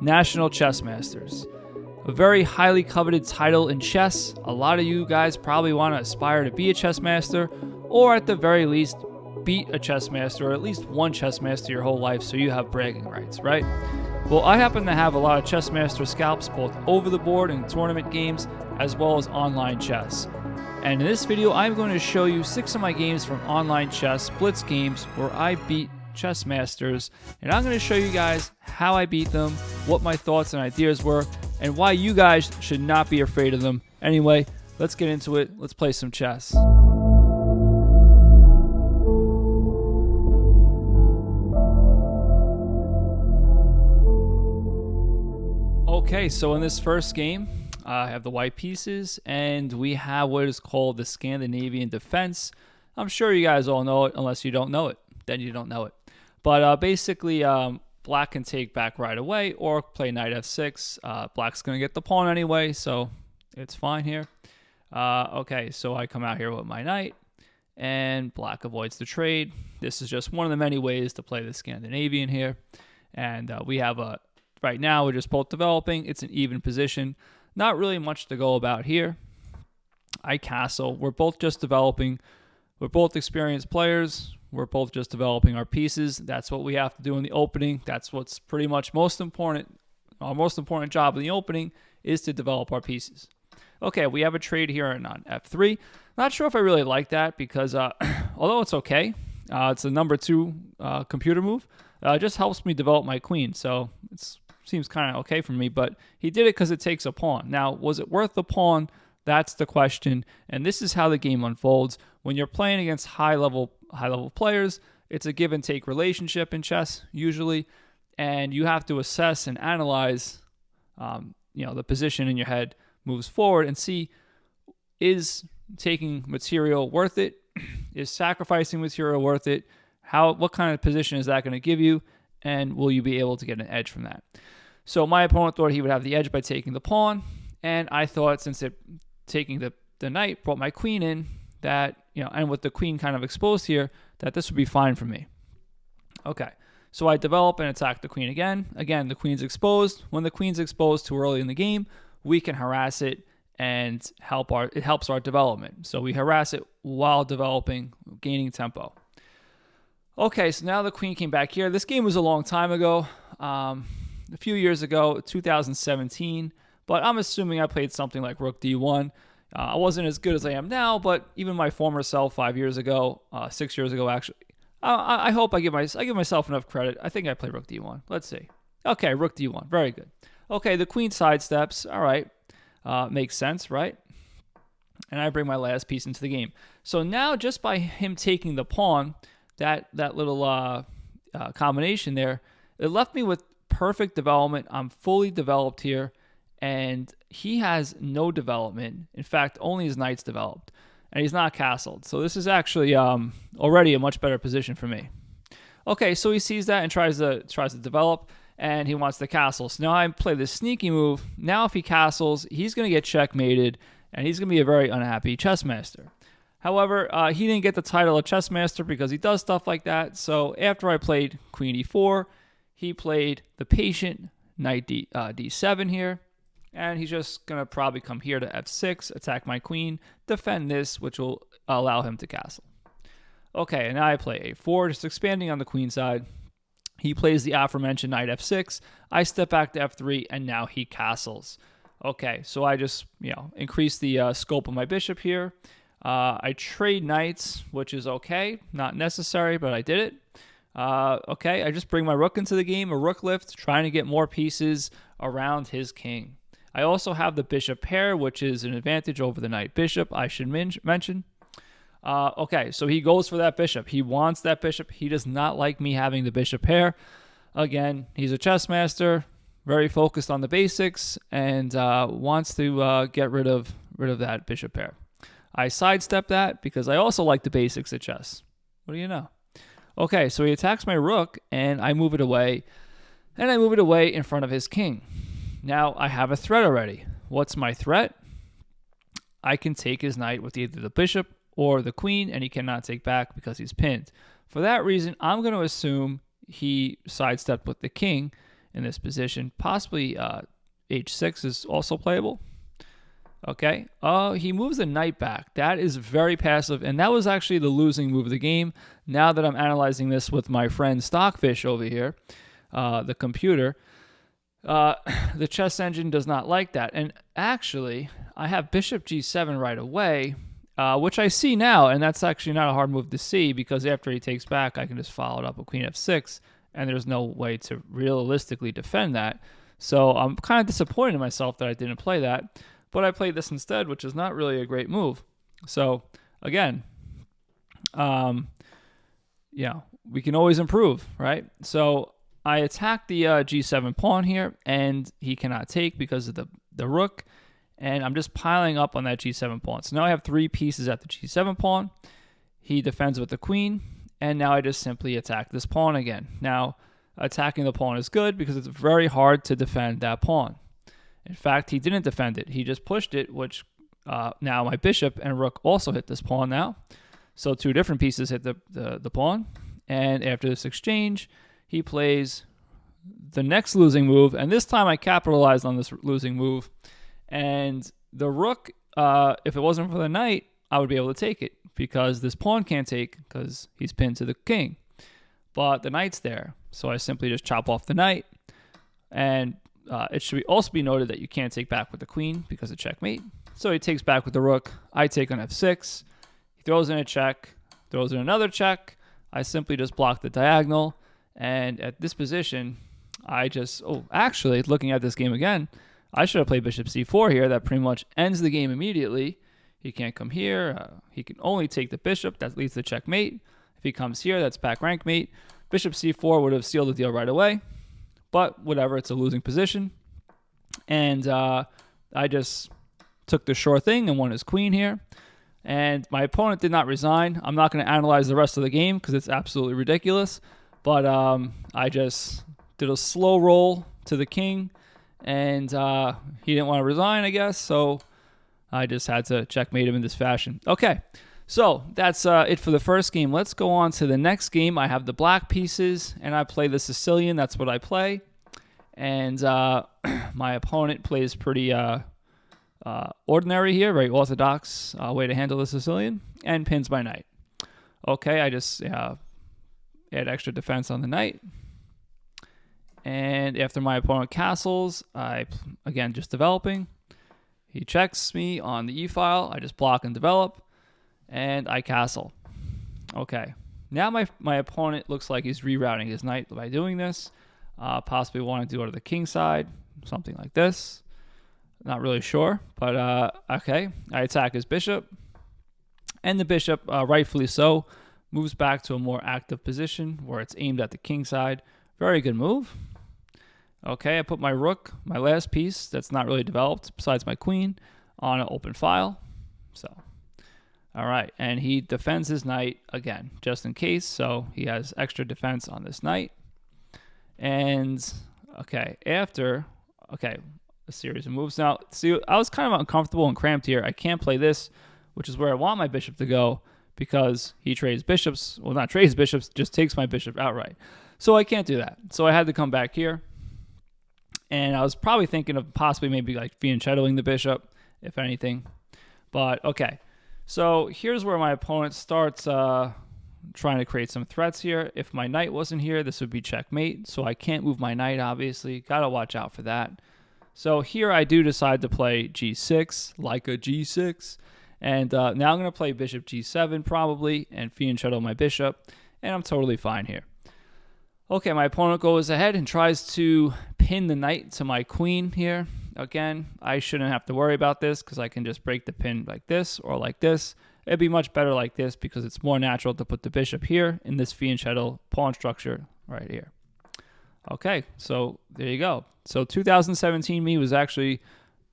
National Chess Masters. A very highly coveted title in chess. A lot of you guys probably want to aspire to be a chess master, or at the very least, beat a chess master, or at least one chess master your whole life so you have bragging rights, right? Well, I happen to have a lot of chess master scalps both over the board in tournament games as well as online chess. And in this video, I'm going to show you 6 of my games from online chess, blitz games, where I beat chess masters. And I'm going to show you guys how I beat them, what my thoughts and ideas were, and why you guys should not be afraid of them. Anyway, let's get into it. Let's play some chess. Okay, so in this first game, I have the white pieces, and we have what is called the Scandinavian defense. I'm sure you guys all know it. Unless you don't know it, then you don't know it. But basically, black can take back right away or play knight f6. Black's going to get the pawn anyway, so it's fine here. Okay, so I come out here with my knight, and black avoids the trade. This is just one of the many ways to play the Scandinavian here. And we have a... Right now, we're just both developing. It's an even position. Not really much to go about here. I castle. We're both just developing. We're both experienced players. We're both just developing our pieces. That's what we have to do in the opening. That's what's pretty much most important. Our most important job in the opening is to develop our pieces. Okay, we have a trade here on f3. Not sure if I really like that because although it's okay, it's a number 2 computer move. It just helps me develop my queen, so it seems kind of okay for me. But he did it because it takes a pawn. Now, was it worth the pawn? That's the question, and this is how the game unfolds. When you're playing against high-level players, it's a give-and-take relationship in chess, usually, and you have to assess and analyze the position in your head moves forward and see, is taking material worth it? Is sacrificing material worth it? What kind of position is that going to give you, and will you be able to get an edge from that? So my opponent thought he would have the edge by taking the pawn, and I thought since taking the knight brought my queen in, that, and with the queen kind of exposed here, that this would be fine for me. Okay, so I develop and attack the queen again. Again, the queen's exposed. When the queen's exposed too early in the game, we can harass it and it helps our development. So we harass it while developing, gaining tempo. Okay, so now the queen came back here. This game was a long time ago, a few years ago, 2017, but I'm assuming I played something like rook d1. I wasn't as good as I am now, but even my former self 5 years ago, 6 years ago actually, I hope I give myself enough credit. I think I played rook d1. Let's see. Okay, rook d1. Very good. Okay, the queen sidesteps. All right. Makes sense, right? And I bring my last piece into the game. So now just by him taking the pawn, that little combination there, it left me with perfect development. I'm fully developed here, and he has no development. In fact, only his knight's developed, and he's not castled. So this is actually already a much better position for me. Okay, so he sees that and tries to develop, and he wants to castle. So now I play this sneaky move. Now if he castles, he's going to get checkmated, and he's going to be a very unhappy chess master. However, he didn't get the title of chess master because he does stuff like that. So after I played queen e4, he played the patient knight d7 here. And he's just going to probably come here to f6, attack my queen, defend this, which will allow him to castle. Okay, and now I play a4, just expanding on the queen side. He plays the aforementioned knight f6. I step back to f3, and now he castles. Okay, so I just increase the scope of my bishop here. I trade knights, which is okay. Not necessary, but I did it. Okay, I just bring my rook into the game, a rook lift, trying to get more pieces around his king. I also have the bishop pair, which is an advantage over the knight bishop, I should mention. Okay, so he goes for that bishop. He wants that bishop. He does not like me having the bishop pair. Again, he's a chess master, very focused on the basics, and wants to get rid of that bishop pair. I sidestep that because I also like the basics of chess. What do you know? Okay, so he attacks my rook, and I move it away. And I move it away in front of his king. Now, I have a threat already. What's my threat? I can take his knight with either the bishop or the queen, and he cannot take back because he's pinned. For that reason, I'm going to assume he sidestepped with the king, in this position. Possibly h6 is also playable. Okay. He moves the knight back. That is very passive, and that was actually the losing move of the game. Now that I'm analyzing this with my friend Stockfish over here, the computer, the chess engine does not like that. And actually, I have bishop g7 right away, which I see now, and that's actually not a hard move to see because after he takes back, I can just follow it up with queen f6, and there's no way to realistically defend that. So I'm kind of disappointed in myself that I didn't play that. But I played this instead, which is not really a great move. So, again, we can always improve, right? So I attack the g7 pawn here, and he cannot take because of the rook. And I'm just piling up on that g7 pawn. So now I have 3 pieces at the g7 pawn. He defends with the queen, and now I just simply attack this pawn again. Now, attacking the pawn is good because it's very hard to defend that pawn. In fact, he didn't defend it. He just pushed it, which now my bishop and rook also hit this pawn now. So 2 different pieces hit the pawn. And after this exchange, he plays the next losing move. And this time I capitalized on this losing move. And the rook, if it wasn't for the knight, I would be able to take it because this pawn can't take because he's pinned to the king. But the knight's there. So I simply just chop off the knight. And it should also be noted that you can't take back with the queen because of checkmate. So he takes back with the rook. I take on f6. He throws in a check, throws in another check. I simply just block the diagonal. And at this position, actually, looking at this game again, I should have played bishop c4 here. That pretty much ends the game immediately. He can't come here. He can only take the bishop. That leads to checkmate. If he comes here, that's back rank mate. Bishop c4 would have sealed the deal right away. But whatever, it's a losing position. And I just took the sure thing and won his queen here. And my opponent did not resign. I'm not going to analyze the rest of the game because it's absolutely ridiculous. But I just did a slow roll to the king. And he didn't want to resign, I guess. So I just had to checkmate him in this fashion. Okay, so that's it for the first game. Let's go on to the next game. I have the black pieces, and I play the Sicilian. That's what I play. And my opponent plays pretty ordinary here, very orthodox way to handle the Sicilian, and pins my knight. Okay, I just add extra defense on the knight. And after my opponent castles, again, just developing. He checks me on the e-file. I just block and develop. And I castle. Okay. Now my opponent looks like he's rerouting his knight by doing this. Possibly wanting to go to the king side. Something like this. Not really sure. But, okay. I attack his bishop. And the bishop, rightfully so, moves back to a more active position where it's aimed at the king side. Very good move. Okay, I put my rook, my last piece that's not really developed besides my queen, on an open file. So, all right, and he defends his knight again, just in case. So he has extra defense on this knight. And, okay, a series of moves. Now, see, I was kind of uncomfortable and cramped here. I can't play this, which is where I want my bishop to go, because he trades bishops. Well, not trades bishops, just takes my bishop outright. So I can't do that. So I had to come back here. And I was probably thinking of possibly maybe like fianchettoing the bishop, if anything. But okay. So here's where my opponent starts trying to create some threats here. If my knight wasn't here, this would be checkmate. So I can't move my knight, obviously. Got to watch out for that. So here I do decide to play g6, like a g6. And now I'm going to play bishop g7 probably and fianchetto my bishop. And I'm totally fine here. Okay, my opponent goes ahead and tries to pin the knight to my queen here. Again, I shouldn't have to worry about this because I can just break the pin like this or like this. It'd be much better like this because it's more natural to put the bishop here in this fianchetto pawn structure right here. Okay, so there you go. So 2017 me was actually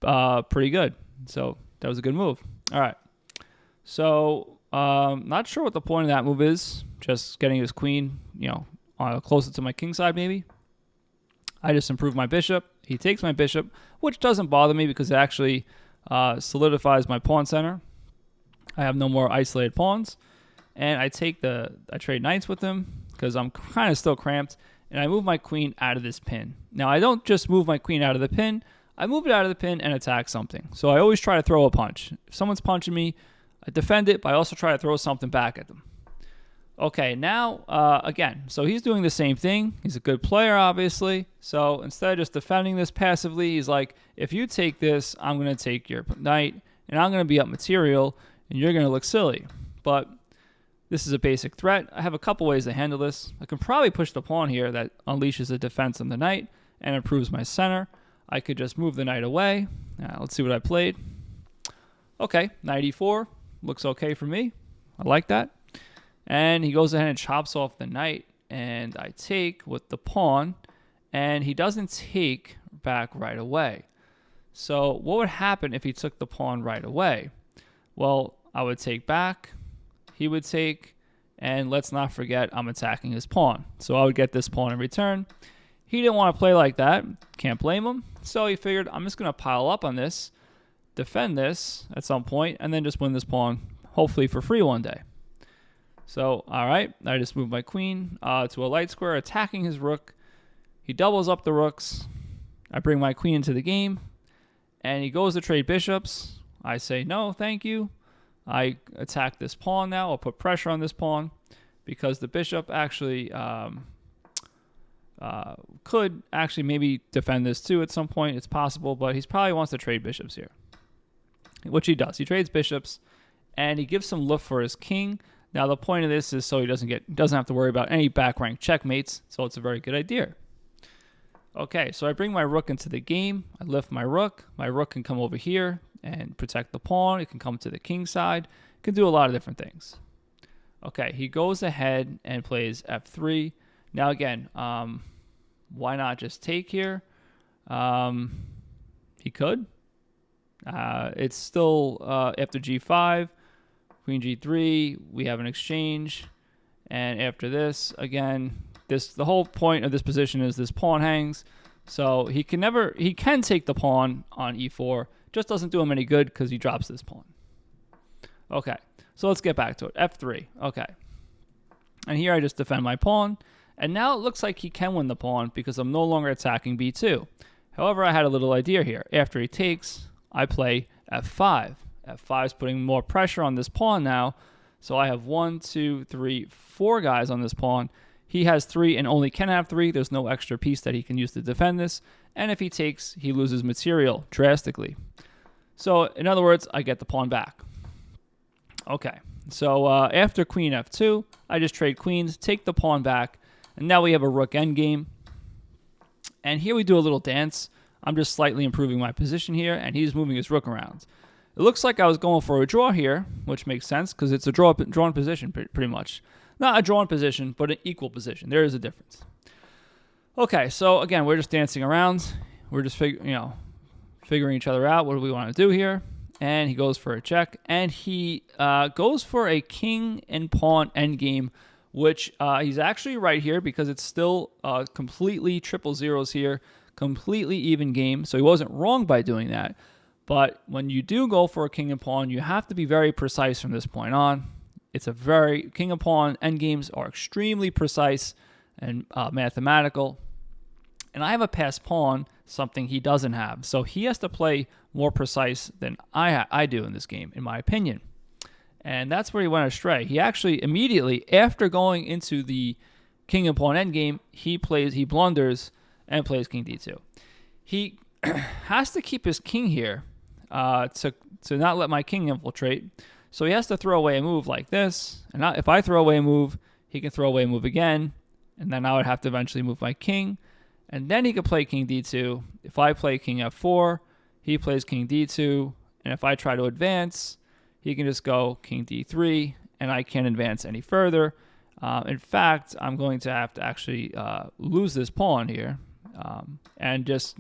pretty good. So that was a good move. All right. So not sure what the point of that move is. Just getting his queen, closer to my king side maybe. I just improve my bishop. He takes my bishop, which doesn't bother me because it actually solidifies my pawn center. I have no more isolated pawns. And I trade knights with him because I'm kind of still cramped. and I move my queen out of this pin. Now, I don't just move my queen out of the pin. I move it out of the pin and attack something. So I always try to throw a punch. If someone's punching me, I defend it, but I also try to throw something back at them. Okay, now, again, so he's doing the same thing. He's a good player, obviously. So instead of just defending this passively, he's like, if you take this, I'm going to take your knight, and I'm going to be up material, and you're going to look silly. But this is a basic threat. I have a couple ways to handle this. I can probably push the pawn here that unleashes a defense on the knight and improves my center. I could just move the knight away. Let's see what I played. Okay, knight e4. Looks okay for me. I like that. And he goes ahead and chops off the knight, and I take with the pawn, and he doesn't take back right away. So what would happen if he took the pawn right away? Well, I would take back, he would take, and let's not forget I'm attacking his pawn. So I would get this pawn in return. He didn't want to play like that. Can't blame him. So he figured, I'm just going to pile up on this, defend this at some point, and then just win this pawn, hopefully for free one day. So, all right, I just moved my queen to a light square, attacking his rook. He doubles up the rooks. I bring my queen into the game, and he goes to trade bishops. I say, no, thank you. I attack this pawn now. I'll put pressure on this pawn because the bishop actually could actually maybe defend this too at some point. It's possible, but he probably wants to trade bishops here, which he does. He trades bishops, and he gives some look for his king. Now, the point of this is so he doesn't have to worry about any back rank checkmates, so it's a very good idea. Okay, so I bring my rook into the game. I lift my rook. My rook can come over here and protect the pawn. It can come to the king side. It can do a lot of different things. Okay, he goes ahead and plays f3. Now, again, why not just take here? He could. It's still after g5. Queen g3, we have an exchange, and after this, again, the whole point of this position is this pawn hangs, so he can take the pawn on e4, just doesn't do him any good because he drops this pawn. Okay, so let's get back to it. f3, okay. And here I just defend my pawn, and now it looks like he can win the pawn because I'm no longer attacking b2. However, I had a little idea here. After he takes, I play f5. f5 is putting more pressure on this pawn now. So I have 1, 2, 3, 4 guys on this pawn. He has 3 and only can have 3. There's no extra piece that he can use to defend this. And if he takes, he loses material drastically. So in other words, I get the pawn back. Okay, so after queen f2, I just trade queens, take the pawn back, and now we have a rook endgame. And here we do a little dance. I'm just slightly improving my position here, and he's moving his rook around. It looks like I was going for a draw here, which makes sense because it's a drawn position pretty much. Not a drawn position, but an equal position. There is a difference. Okay, so again, we're just dancing around. We're just figuring each other out. What do we want to do here? And he goes for a check, and he goes for a king and pawn endgame, which he's actually right here because it's still completely triple zeros here, completely even game. So he wasn't wrong by doing that. But when you do go for a king and pawn, you have to be very precise from this point on. It's a very king and pawn endgames are extremely precise and mathematical. And I have a passed pawn, something he doesn't have. So he has to play more precise than I do in this game, in my opinion. And that's where he went astray. He actually immediately, after going into the king and pawn endgame, he blunders and plays king d2. He has to keep his king here to not let my king infiltrate. So he has to throw away a move like this. And if I throw away a move, he can throw away a move again. And then I would have to eventually move my king. And then he could play king d2. If I play king f4, he plays king d2. And if I try to advance, he can just go king d3. And I can't advance any further. In fact, I'm going to have to actually lose this pawn here. And just,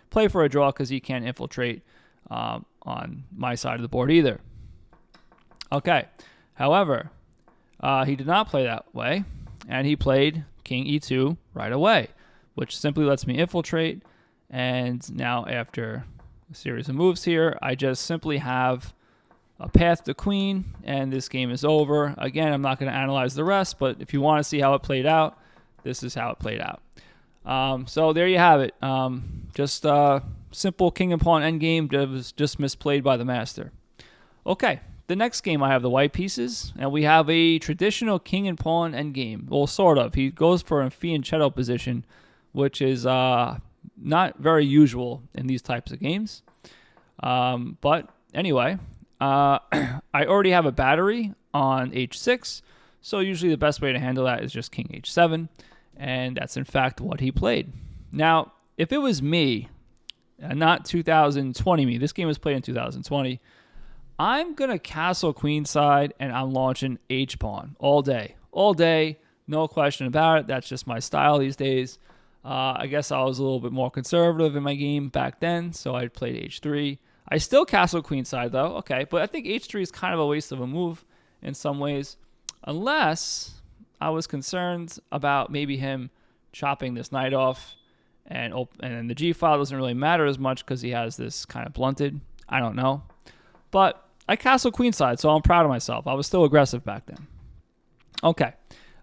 play for a draw because he can't infiltrate on my side of the board either. Okay. However, he did not play that way, and he played king e2 right away, which simply lets me infiltrate. And now after a series of moves here, I just simply have a path to queen, and this game is over. Again, I'm not going to analyze the rest, but if you want to see how it played out, this is how it played out. So there you have it. Just simple king and pawn endgame that was just misplayed by the master. Okay, the next game I have the white pieces, and we have a traditional king and pawn endgame. Well, sort of. He goes for a fianchetto position, which is not very usual in these types of games. But anyway, I already have a battery on h6, so usually the best way to handle that is just king h7, and that's in fact what he played. Now, if it was me, not 2020 me, this game was played in 2020, I'm going to castle queenside and I'm launching h-pawn all day. All day, no question about it. That's just my style these days. I guess I was a little bit more conservative in my game back then, so I played h3. I still castle queenside though, okay, but I think h3 is kind of a waste of a move in some ways, unless I was concerned about maybe him chopping this knight off, and the g file doesn't really matter as much because he has this kind of blunted. I don't know, but I castle queenside, so I'm proud of myself. I was still aggressive back then. Okay.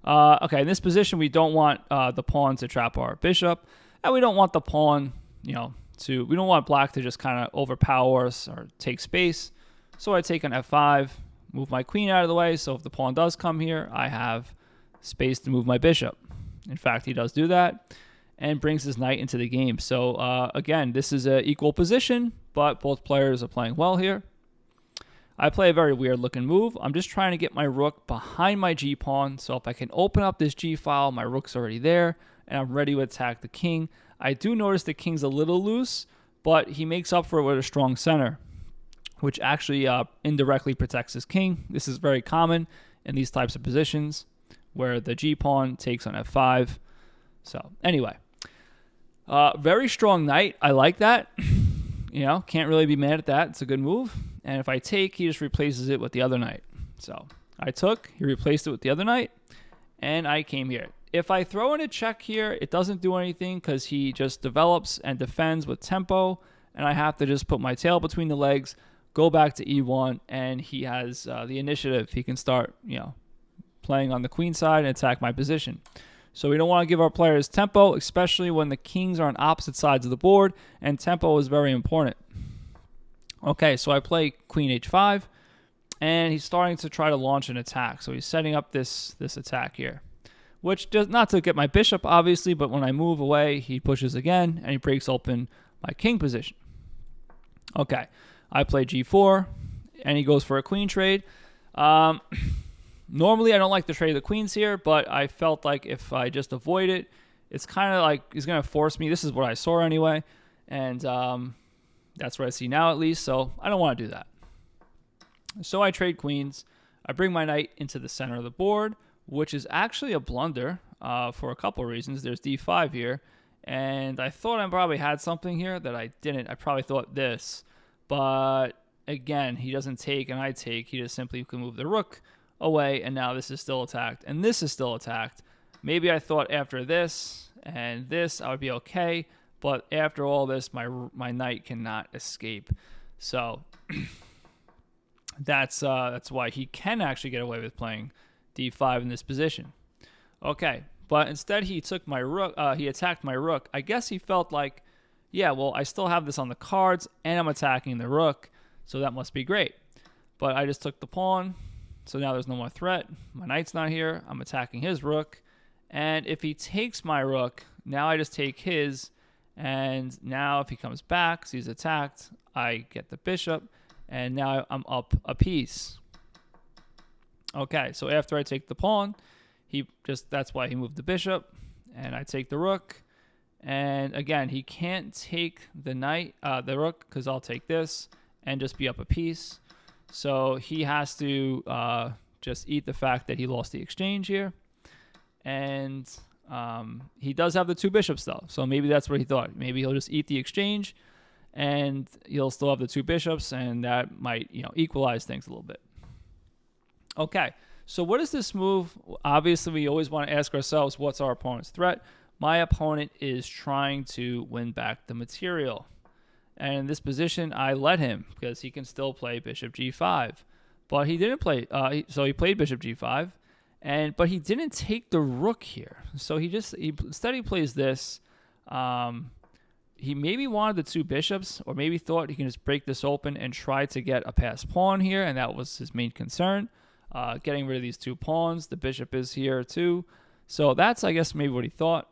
Okay, in this position, we don't want the pawn to trap our bishop, and we don't want the pawn, we don't want black to just kind of overpower us or take space. So I take on f5, move my queen out of the way, so if the pawn does come here, I have space to move my bishop. In fact, he does do that, and brings his knight into the game. So again, this is an equal position, but both players are playing well here. I play a very weird looking move. I'm just trying to get my rook behind my g-pawn, so if I can open up this g-file, my rook's already there, and I'm ready to attack the king. I do notice the king's a little loose, but he makes up for it with a strong center, which actually indirectly protects his king. This is very common in these types of positions where the g-pawn takes on f5. So anyway, very strong knight. I like that. Can't really be mad at that. It's a good move. And if I take, he just replaces it with the other knight. So I took, he replaced it with the other knight, and I came here. If I throw in a check here, it doesn't do anything because he just develops and defends with tempo, and I have to just put my tail between the legs, go back to e1, and he has the initiative. He can start, playing on the queen side and attack my position. So we don't want to give our players tempo, especially when the kings are on opposite sides of the board, and tempo is very important. Okay, so I play queen h5, and he's starting to try to launch an attack. So he's setting up this attack here, which does not to get my bishop, obviously, but when I move away, he pushes again, and he breaks open my king position. Okay, I play g4, and he goes for a queen trade. Normally, I don't like to trade the queens here, but I felt like if I just avoid it, it's kind of like he's going to force me. This is what I saw anyway, and that's what I see now at least, so I don't want to do that. So I trade queens. I bring my knight into the center of the board, which is actually a blunder for a couple of reasons. There's d5 here, and I thought I probably had something here that I didn't. I probably thought this, but again, he doesn't take and I take. He just simply can move the rook away, and now this is still attacked, and this is still attacked. Maybe I thought after this and this I would be okay, but after all this, my knight cannot escape. So that's why he can actually get away with playing d5 in this position. Okay, but instead he took my rook. He attacked my rook. I guess he felt like, yeah, well, I still have this on the cards, and I'm attacking the rook, so that must be great. But I just took the pawn, so now there's no more threat. My knight's not here. I'm attacking his rook, and if he takes my rook, now I just take his. And now if he comes back, so he's attacked, I get the bishop, and now I'm up a piece. Okay, so after I take the pawn, that's why he moved the bishop, and I take the rook. And again, he can't take the rook, because I'll take this and just be up a piece. So he has to just eat the fact that he lost the exchange here. And he does have the two bishops though, so maybe that's what he thought. Maybe he'll just eat the exchange, and he'll still have the two bishops, and that might equalize things a little bit. Okay, so what is this move? Obviously, we always want to ask ourselves, what's our opponent's threat? My opponent is trying to win back the material, and in this position, I let him because he can still play bishop g5, but he didn't play. So he played bishop g5. But he didn't take the rook here. So instead he plays this. He maybe wanted the 2 bishops, or maybe thought he can just break this open and try to get a passed pawn here, and that was his main concern. Getting rid of these 2 pawns. The bishop is here too. So that's, I guess, maybe what he thought.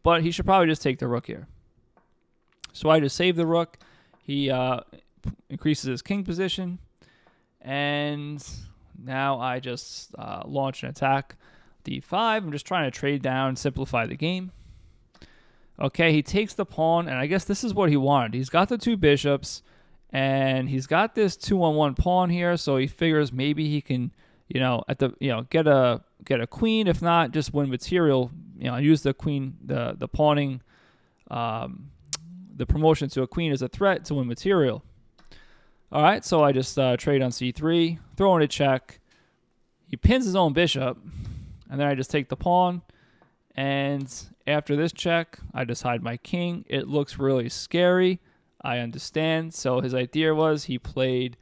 But he should probably just take the rook here. So I just save the rook. He increases his king position. And now I just launch an attack. D5. I'm just trying to trade down, simplify the game. Okay, he takes the pawn, and I guess this is what he wanted. He's got the 2 bishops, and he's got this 2-on-1 pawn here, so he figures maybe he can, get a queen. If not, just win material. Use the queen, the pawning, the promotion to a queen as a threat to win material. All right, so I just trade on c3, throw in a check. He pins his own bishop, and then I just take the pawn. And after this check, I just hide my king. It looks really scary. I understand. So his idea was he played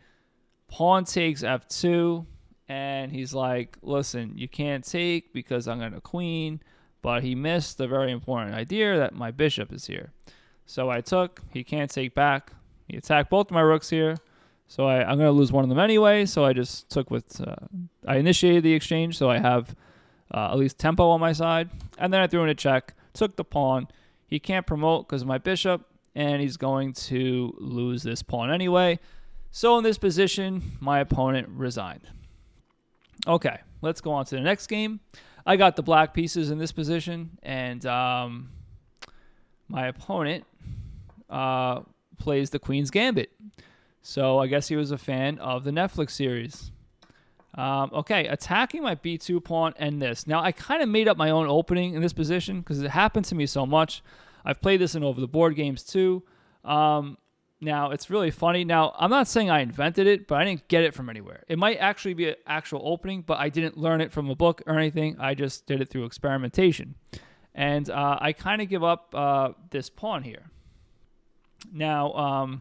pawn takes f2. And he's like, listen, you can't take because I'm going to queen. But he missed the very important idea that my bishop is here. So I took. He can't take back. He attacked both of my rooks here. So I'm going to lose one of them anyway. So I just took with... I initiated the exchange, so I have... at least tempo on my side. And then I threw in a check, took the pawn. He can't promote because of my bishop, and he's going to lose this pawn anyway. So in this position, my opponent resigned. Okay, let's go on to the next game. I got the black pieces in this position, and my opponent plays the Queen's Gambit. So I guess he was a fan of the Netflix series. Okay, attacking my b2 pawn and this. Now, I kind of made up my own opening in this position because it happened to me so much. I've played this in over the board games too. Now, it's really funny. Now, I'm not saying I invented it, but I didn't get it from anywhere. It might actually be an actual opening, but I didn't learn it from a book or anything. I just did it through experimentation. And I kind of give up this pawn here. Now,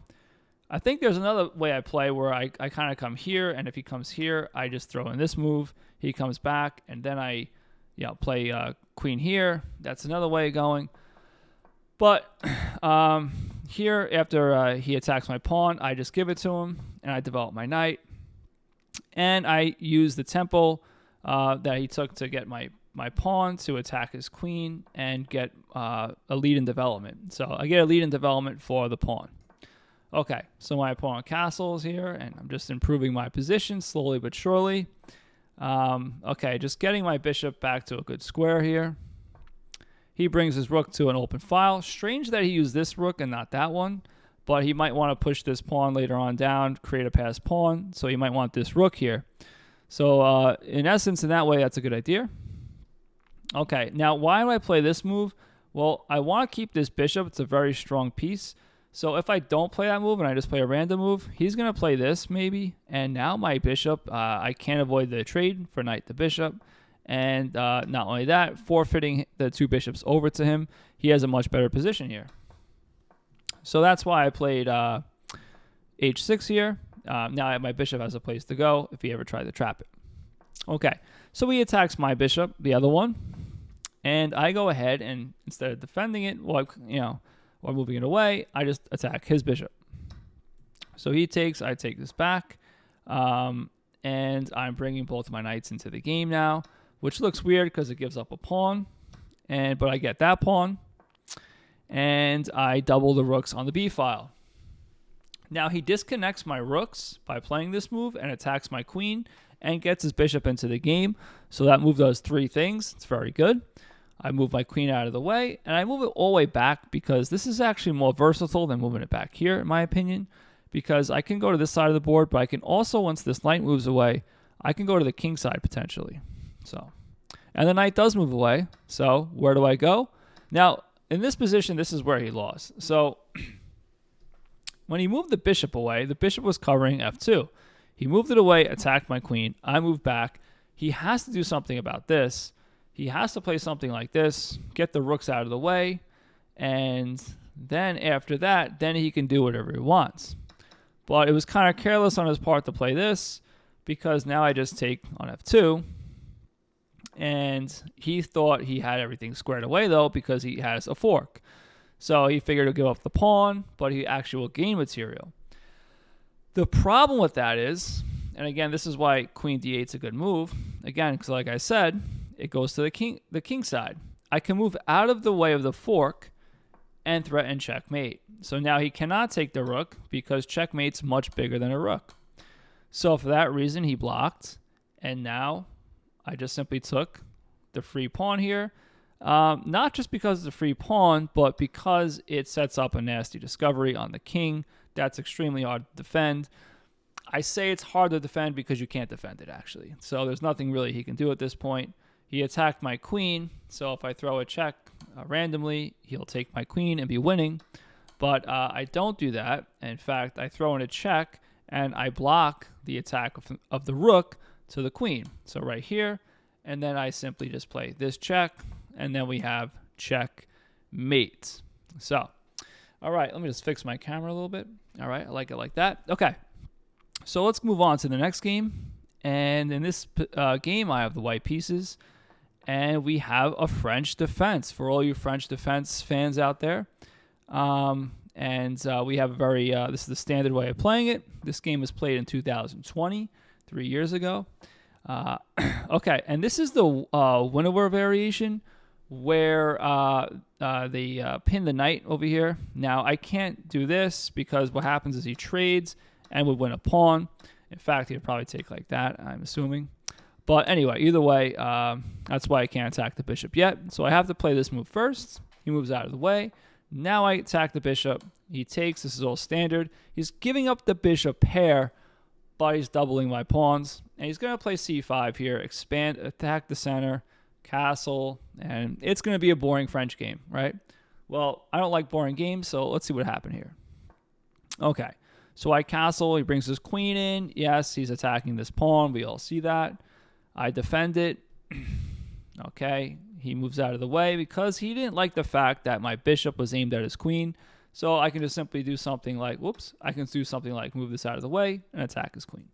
I think there's another way I play where I kind of come here, and if he comes here, I just throw in this move. He comes back, and then I play queen here. That's another way of going. But here, after he attacks my pawn, I just give it to him, and I develop my knight. And I use the tempo that he took to get my pawn to attack his queen and get a lead in development. So I get a lead in development for the pawn. Okay, so my opponent castles here, and I'm just improving my position slowly but surely. Okay, just getting my bishop back to a good square here. He brings his rook to an open file. Strange that he used this rook and not that one, but he might want to push this pawn later on down, create a passed pawn, so he might want this rook here. So in essence, in that way, that's a good idea. Okay, now why do I play this move? Well, I want to keep this bishop. It's a very strong piece. So if I don't play that move and I just play a random move, he's going to play this maybe. And now my bishop, I can't avoid the trade for knight to bishop. And not only that, forfeiting the 2 bishops over to him, he has a much better position here. So that's why I played h6 here. Now my bishop has a place to go if he ever tried to trap it. Okay, so he attacks my bishop, the other one. And I go ahead and instead of defending it, or moving it away, I just attack his bishop. So he takes, I take this back, and I'm bringing both of my knights into the game now, which looks weird because it gives up a pawn, but I get that pawn, and I double the rooks on the b file. Now he disconnects my rooks by playing this move and attacks my queen and gets his bishop into the game. So that move does 3 things. It's very good. I move my queen out of the way, and I move it all the way back because this is actually more versatile than moving it back here, in my opinion, because I can go to this side of the board, but I can also, once this knight moves away, I can go to the king side potentially. So, and the knight does move away, so where do I go? Now, in this position, this is where he lost. So, when he moved the bishop away, the bishop was covering f2. He moved it away, attacked my queen. I moved back. He has to do something about this. He has to play something like this, get the rooks out of the way, and then after that, then he can do whatever he wants. But it was kind of careless on his part to play this because now I just take on f2, And he thought he had everything squared away, though, because he has a fork. So he figured to give up the pawn, but he actually will gain material. The problem with that is, and again, this is why queen d8 is a good move. Again, because like I said, it goes to the king side. I can move out of the way of the fork and threaten checkmate. So now he cannot take the rook because checkmate's much bigger than a rook. So for that reason, he blocked. And now I just simply took the free pawn here. Not just because it's a free pawn, but because it sets up a nasty discovery on the king. That's extremely hard to defend. I say it's hard to defend because you can't defend it, actually. So there's nothing really he can do at this point. He attacked my queen, so if I throw a check randomly, he'll take my queen and be winning. But I don't do that. In fact, I throw in a check, and I block the attack of the rook to the queen. So right here, and then I simply just play this check, and then we have checkmate. So, all right, let me just fix my camera a little bit. All right, I like it like that. Okay, so let's move on to the next game. And in this game, I have the white pieces, and we have a French defense for all you French defense fans out there. We have a very, this is the standard way of playing it. This game was played in 2020, 3 years ago. Okay, and this is the Winnower variation where they pin the knight over here. Now, I can't do this because what happens is he trades and would win a pawn. In fact, he would probably take like that, I'm assuming. But anyway, either way, that's why I can't attack the bishop yet. So I have to play this move first. He moves out of the way. Now I attack the bishop. He takes. This is all standard. He's giving up the bishop pair, but he's doubling my pawns. And he's going to play c5 here, expand, attack the center, castle, and it's going to be a boring French game, right? Well, I don't like boring games, so let's see what happened here. Okay, so I castle. He brings his queen in. Yes, he's attacking this pawn. We all see that. I defend it. Okay, he moves out of the way because he didn't like the fact that my bishop was aimed at his queen. So I can just simply do something like, I can do something like move this out of the way and attack his queen.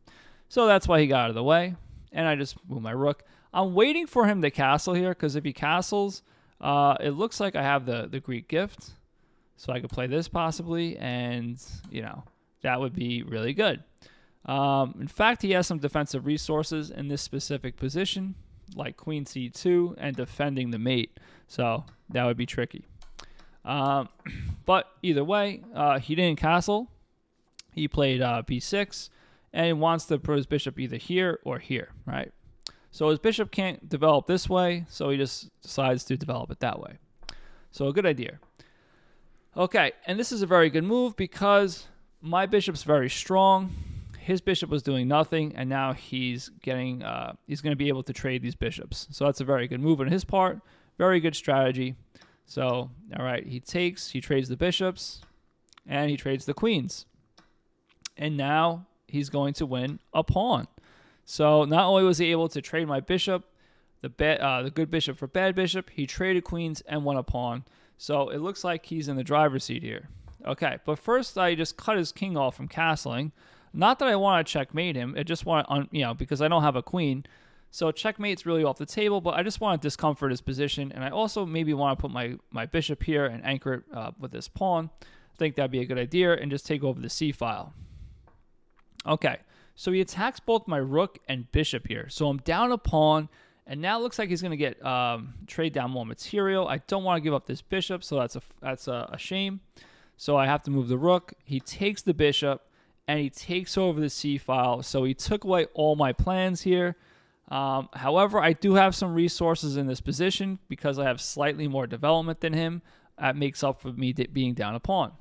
So that's why he got out of the way. And I just move my rook. I'm waiting for him to castle here because if he castles, it looks like I have the Greek gift. So I could play this possibly, and, that would be really good. In fact, he has some defensive resources in this specific position, like queen c2 and defending the mate. So that would be tricky. But either way, he didn't castle. He played b6 and he wants to put his bishop either here or here, right? So his bishop can't develop this way, so he just decides to develop it that way. So a good idea. Okay, and this is a very good move because my bishop's very strong. His bishop was doing nothing, and now he's getting he's going to be able to trade these bishops. So that's a very good move on his part. Very good strategy. So, all right, he trades the bishops, and he trades the queens. And now he's going to win a pawn. So not only was he able to trade my bishop, the good bishop for bad bishop, he traded queens and won a pawn. So it looks like he's in the driver's seat here. Okay, but first I just cut his king off from castling. Not that I want to checkmate him. I just want to, because I don't have a queen. So checkmate's really off the table, but I just want to discomfort his position. And I also maybe want to put my bishop here and anchor it with this pawn. I think that'd be a good idea, and just take over the c file. Okay, so he attacks both my rook and bishop here. So I'm down a pawn, and now it looks like he's going to get trade down more material. I don't want to give up this bishop, so that's a shame. So I have to move the rook. He takes the bishop, and he takes over the c file. So he took away all my plans here. However, I do have some resources in this position because I have slightly more development than him. That makes up for me being down a pawn.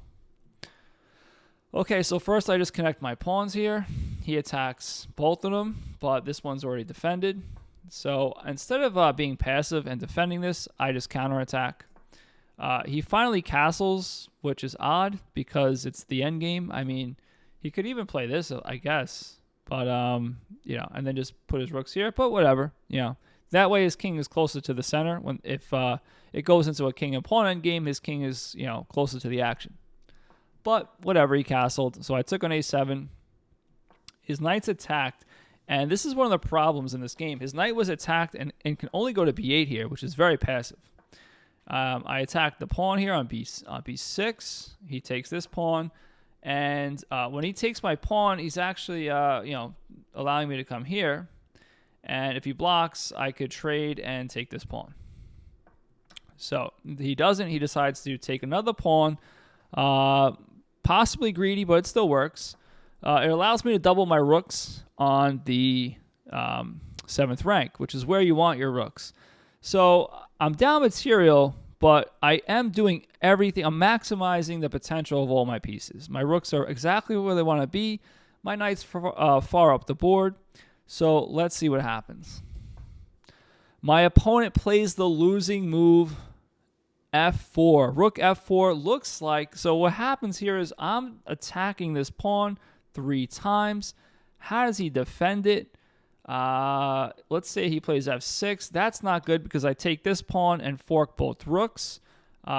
Okay, so first I just connect my pawns here. He attacks both of them, but this one's already defended. So instead of being passive and defending this, I just counterattack. He finally castles, which is odd because it's the end game. I mean, he could even play this, I guess. But, and then just put his rooks here. But whatever, That way his king is closer to the center. If it goes into a king and pawn end game, his king is, closer to the action. But whatever, he castled. So I took on a7. His knight's attacked. And this is one of the problems in this game. His knight was attacked and can only go to b8 here, which is very passive. I attacked the pawn here on b6. He takes this pawn. And when he takes my pawn, he's actually, allowing me to come here. And if he blocks, I could trade and take this pawn. So he doesn't. He decides to take another pawn. Possibly greedy, but it still works. It allows me to double my rooks on the 7th rank, which is where you want your rooks. So I'm down material, but I am doing everything. I'm maximizing the potential of all my pieces. My rooks are exactly where they want to be. My knight's far up the board. So let's see what happens. My opponent plays the losing move, f4. Rook f4 looks like, so what happens here is I'm attacking this pawn 3 times. How does he defend it? Let's say he plays f6. That's not good because I take this pawn and fork both rooks.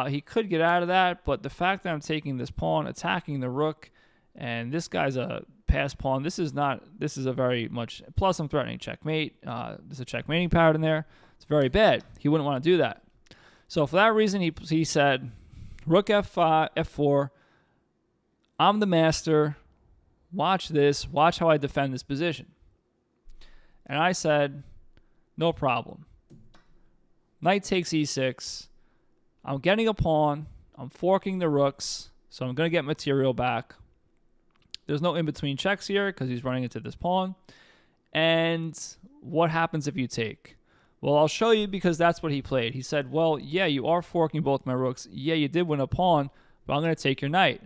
He could get out of that, but the fact that I'm taking this pawn, attacking the rook, and this guy's a pass pawn, this is a very much, plus I'm threatening checkmate. There's a checkmating pattern there. It's very bad. He wouldn't want to do that. So for that reason, he said, rook f5, f4. I'm the master. Watch this. Watch how I defend this position. And I said, no problem. Knight takes e6. I'm getting a pawn. I'm forking the rooks. So I'm going to get material back. There's no in-between checks here because he's running into this pawn. And what happens if you take? Well, I'll show you because that's what he played. He said, well, yeah, you are forking both my rooks. Yeah, you did win a pawn, but I'm going to take your knight.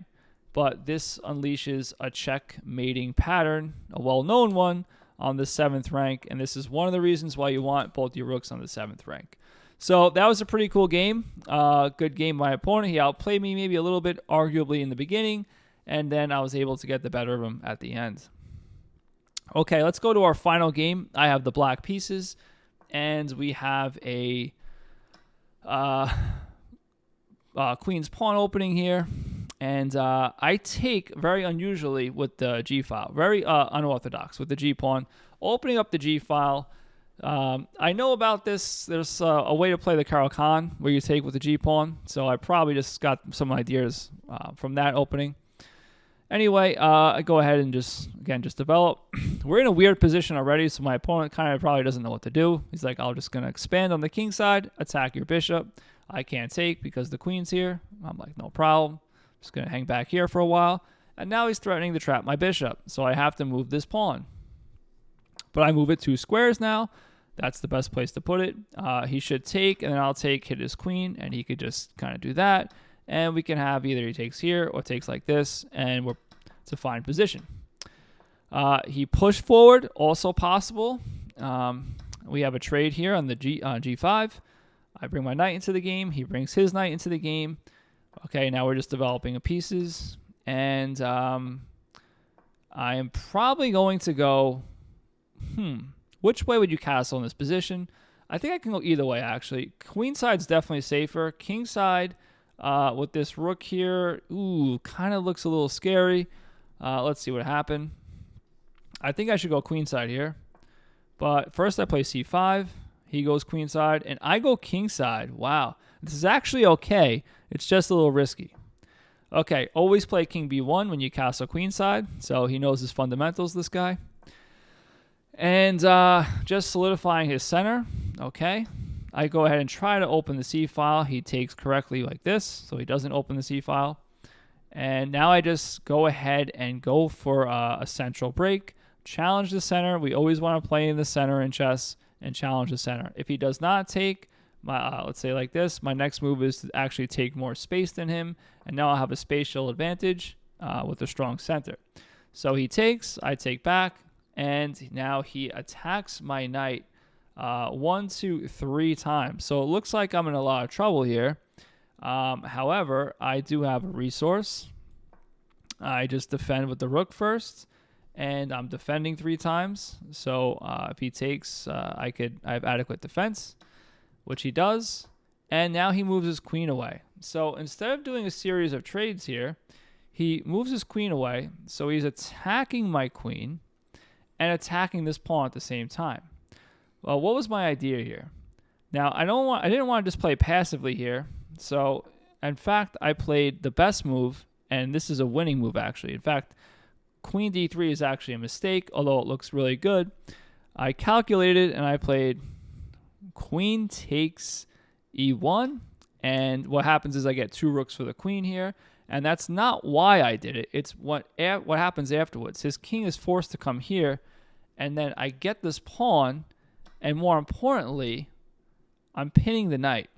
But this unleashes a checkmating pattern, a well-known one, on the 7th rank. And this is one of the reasons why you want both your rooks on the 7th rank. So that was a pretty cool game. Good game by my opponent. He outplayed me maybe a little bit, arguably, in the beginning. And then I was able to get the better of him at the end. Okay, let's go to our final game. I have the black pieces. And we have a queen's pawn opening here. And I take, very unusually, with the g-file. Very unorthodox with the g-pawn. Opening up the g-file. I know about this. There's a way to play the Caro-Kann where you take with the g-pawn. So I probably just got some ideas from that opening. Anyway, I go ahead and just develop. We're in a weird position already, so my opponent kind of probably doesn't know what to do. He's like, I'm just going to expand on the king side, attack your bishop. I can't take because the queen's here. I'm like, no problem. Just going to hang back here for a while. And now he's threatening to trap my bishop, so I have to move this pawn. But I move it 2 squares now. That's the best place to put it. He should take, and then I'll take, hit his queen, and he could just kind of do that. And we can have either he takes here or takes like this, and it's a fine position. He pushed forward, also possible. We have a trade here on the g5. I bring my knight into the game. He brings his knight into the game. Okay, now we're just developing pieces. And I am probably going to go, which way would you castle in this position? I think I can go either way, actually. Queen side's definitely safer. King side, with this rook here, kind of looks a little scary. Let's see what happened. I think I should go queen side here. But first I play c5. He goes queen side, and I go king side. Wow. This is actually okay. It's just a little risky. Okay, always play king b1 when you castle queen side. So he knows his fundamentals, this guy. And just solidifying his center. Okay. I go ahead and try to open the C file. He takes correctly like this, so he doesn't open the C file. And now I just go ahead and go for a central break. Challenge the center. We always want to play in the center in chess and challenge the center. If he does not take, let's say like this, my next move is to actually take more space than him. And now I'll have a spatial advantage with a strong center. So he takes, I take back, and now he attacks my knight 1, 2, 3 times. So it looks like I'm in a lot of trouble here. However, I do have a resource. I just defend with the rook first, and I'm defending 3 times. So if he takes, I have adequate defense, which he does. And now he moves his queen away. So instead of doing a series of trades here, he moves his queen away. So he's attacking my queen. and attacking this pawn at the same time. Well, what was my idea here? Now, I didn't want to just play passively here. So, in fact, I played the best move, and this is a winning move, actually. In fact, queen d3 is actually a mistake, although it looks really good. I calculated, and I played queen takes e1, and what happens is I get 2 rooks for the queen here, and that's not why I did it. It's what happens afterwards. His king is forced to come here, and then I get this pawn, and more importantly, I'm pinning the knight,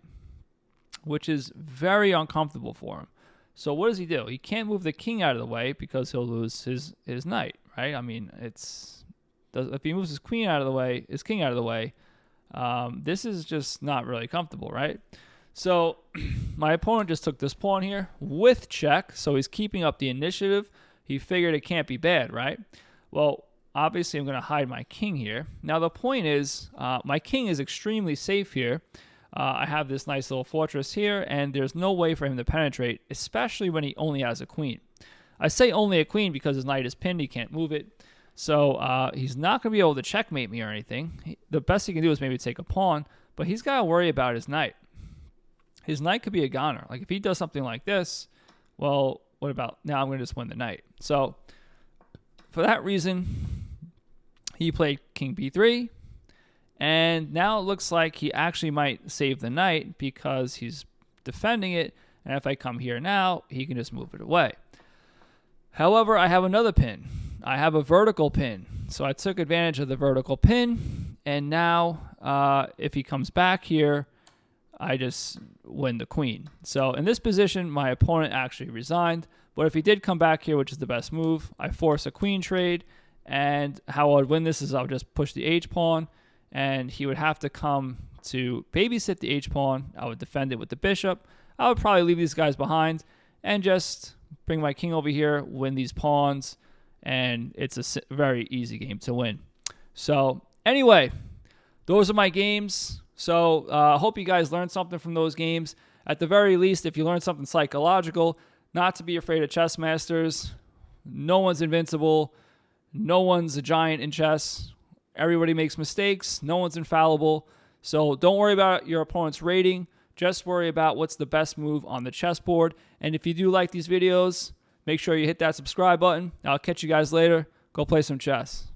which is very uncomfortable for him. So what does he do? He can't move the king out of the way because he'll lose his knight, right? I mean, if he moves his king out of the way, this is just not really comfortable, right? So my opponent just took this pawn here with check, so he's keeping up the initiative. He figured it can't be bad, right? Well, obviously, I'm going to hide my king here. Now, the point is, my king is extremely safe here. I have this nice little fortress here, and there's no way for him to penetrate, especially when he only has a queen. I say only a queen because his knight is pinned. He can't move it. So he's not going to be able to checkmate me or anything. The best he can do is maybe take a pawn, but he's got to worry about his knight. His knight could be a goner. Like, if he does something like this, well, what about now I'm going to just win the knight. So for that reason, he played king b3, and now it looks like he actually might save the knight because he's defending it, and if I come here now, he can just move it away. However, I have another pin. I have a vertical pin, so I took advantage of the vertical pin, and now if he comes back here, I just win the queen. So in this position, my opponent actually resigned, but if he did come back here, which is the best move, I force a queen trade, and how I would win this is I would just push the h-pawn, and he would have to come to babysit the h-pawn. I would defend it with the bishop. I would probably leave these guys behind and just bring my king over here, win these pawns, and it's a very easy game to win. So anyway, those are my games. So I hope you guys learned something from those games. At the very least, if you learned something psychological, not to be afraid of chess masters. No one's invincible. No one's a giant in chess. Everybody makes mistakes. No one's infallible. So don't worry about your opponent's rating. Just worry about what's the best move on the chessboard. And if you do like these videos, make sure you hit that subscribe button. I'll catch you guys later. Go play some chess.